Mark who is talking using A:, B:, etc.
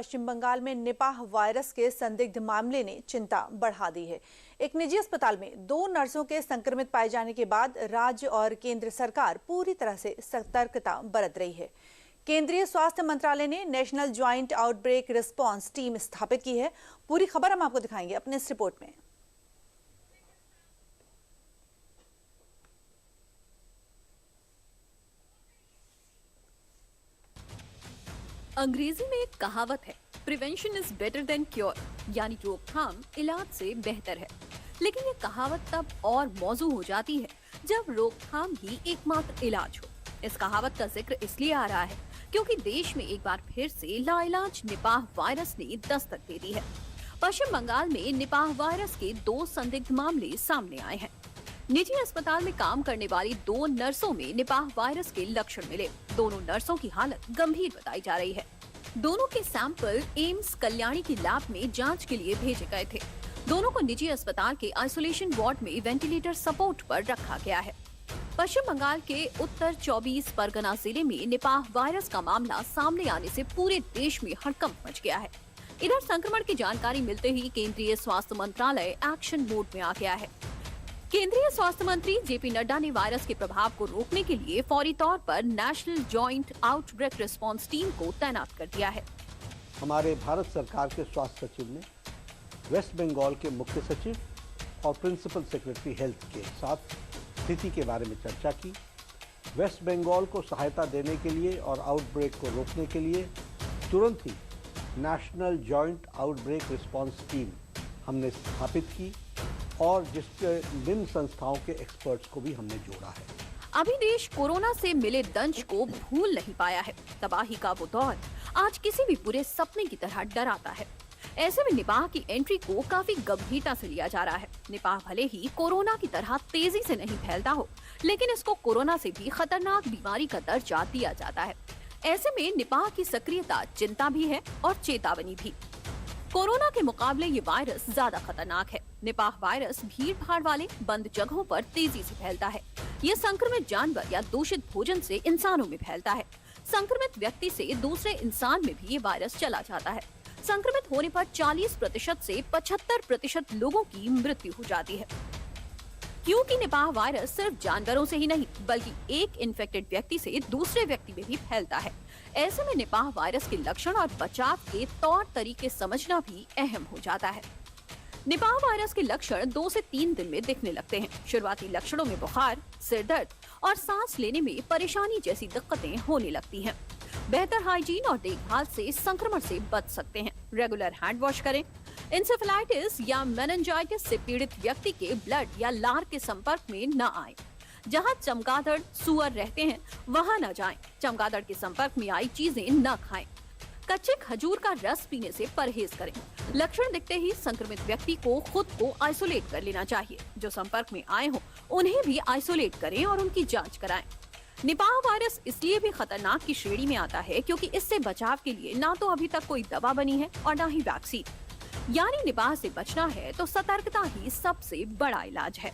A: पश्चिम बंगाल में Nipah virus के संदिग्ध मामले ने चिंता बढ़ा दी है। एक निजी अस्पताल में 2 नर्सों के संक्रमित पाए जाने के बाद राज्य और केंद्र सरकार पूरी तरह से सतर्कता बरत रही है। केंद्रीय स्वास्थ्य मंत्रालय ने national joint outbreak response team स्थापित की है। पूरी खबर हम आपको दिखाएंगे अपने इस रिपोर्ट में।
B: अंग्रेजी में एक कहावत है, prevention is better than cure, यानी रोकथाम इलाज से बेहतर है। लेकिन ये कहावत तब और मौजू हो जाती है जब रोकथाम ही एकमात्र इलाज हो। इस कहावत का जिक्र इसलिए आ रहा है क्योंकि देश में एक बार फिर से लाइलाज निपाह वायरस ने दस्तक दे दी है। पश्चिम बंगाल में निपाह वायरस के 2 संदिग्ध मामले सामने आए हैं। निजी अस्पताल में काम करने वाली 2 नर्सों में निपाह वायरस के लक्षण मिले। दोनों नर्सों की हालत गंभीर बताई जा रही है। दोनों के सैंपल एम्स कल्याणी की लैब में जांच के लिए भेजे गए थे। दोनों को निजी अस्पताल के आइसोलेशन वार्ड में वेंटिलेटर सपोर्ट पर रखा गया है। पश्चिम बंगाल के उत्तर 24 परगना जिले में निपाह वायरस का मामला सामने आने से पूरे देश में हड़कंप मच गया है। इधर संक्रमण की जानकारी मिलते ही केंद्रीय स्वास्थ्य मंत्रालय एक्शन मोड में आ गया है। केंद्रीय स्वास्थ्य मंत्री जेपी नड्डा ने वायरस के प्रभाव को रोकने के लिए फौरी तौर पर national joint outbreak response team को तैनात कर दिया है।
C: हमारे भारत सरकार के स्वास्थ्य सचिव ने वेस्ट बंगाल के मुख्य सचिव और प्रिंसिपल सेक्रेटरी हेल्थ के साथ स्थिति के बारे में चर्चा की। वेस्ट बंगाल को सहायता देने के लिए और आउटब्रेक को रोकने के लिए तुरंत ही national joint outbreak response team हमने स्थापित की और जिसके निम्न संस्थाओं के एक्सपर्ट्स को भी हमने जोड़ा है।
B: अभी देश कोरोना से मिले दंश को भूल नहीं पाया है। तबाही का वो दौर आज किसी भी बुरे सपने की तरह डराता है। ऐसे में निपाह की एंट्री को काफी गंभीरता से लिया जा रहा है। निपाह भले ही कोरोना की तरह तेजी से नहीं फैलता हो, लेकिन इसको कोरोना से भी खतरनाक बीमारी का दर्जा दिया जाता है। ऐसे में निपाह की सक्रियता चिंता भी है और चेतावनी भी। कोरोना के मुकाबले ये वायरस ज्यादा खतरनाक है। निपाह वायरस भीड़ भाड़ वाले बंद जगहों पर तेजी से फैलता है। ये संक्रमित जानवर या दूषित भोजन से इंसानों में फैलता है। संक्रमित व्यक्ति से दूसरे इंसान में भी ये वायरस चला जाता है। संक्रमित होने पर 40% से 75% लोगों की मृत्यु हो जाती है। क्योंकि निपाह वायरस सिर्फ जानवरों से ही नहीं बल्कि एक इन्फेक्टेड व्यक्ति से दूसरे व्यक्ति में भी फैलता है। ऐसे में निपाह वायरस के लक्षण और बचाव के तौर तरीके समझना भी अहम हो जाता है। निपाह वायरस के लक्षण 2 से 3 दिन में दिखने लगते हैं। शुरुआती लक्षणों में बुखार, सिर दर्द और सांस लेने में परेशानी जैसी दिक्कतें होने लगती हैं। बेहतर हाइजीन और देखभाल से संक्रमण से बच सकते हैं। रेगुलर हैंड वॉश करें। इंसेफेलाइटिस या मेनिंजाइटिस से पीड़ित व्यक्ति के ब्लड या लार के संपर्क में न आए। जहां चमगादड़, सुअर रहते हैं वहां न जाएं। चमगादड़ के संपर्क में आई चीजें न खाएं। कच्चे खजूर का रस पीने से परहेज करें। लक्षण दिखते ही संक्रमित व्यक्ति को खुद को आइसोलेट कर लेना चाहिए। जो संपर्क में आए हों उन्हें भी आइसोलेट करें और उनकी जांच कराएं। निपाह वायरस इसलिए भी खतरनाक की श्रेणी में आता है क्योंकि इससे बचाव के लिए ना तो अभी तक कोई दवा बनी है और ना ही वैक्सीन। यानी निपाह से बचना है तो सतर्कता ही सबसे बड़ा इलाज है।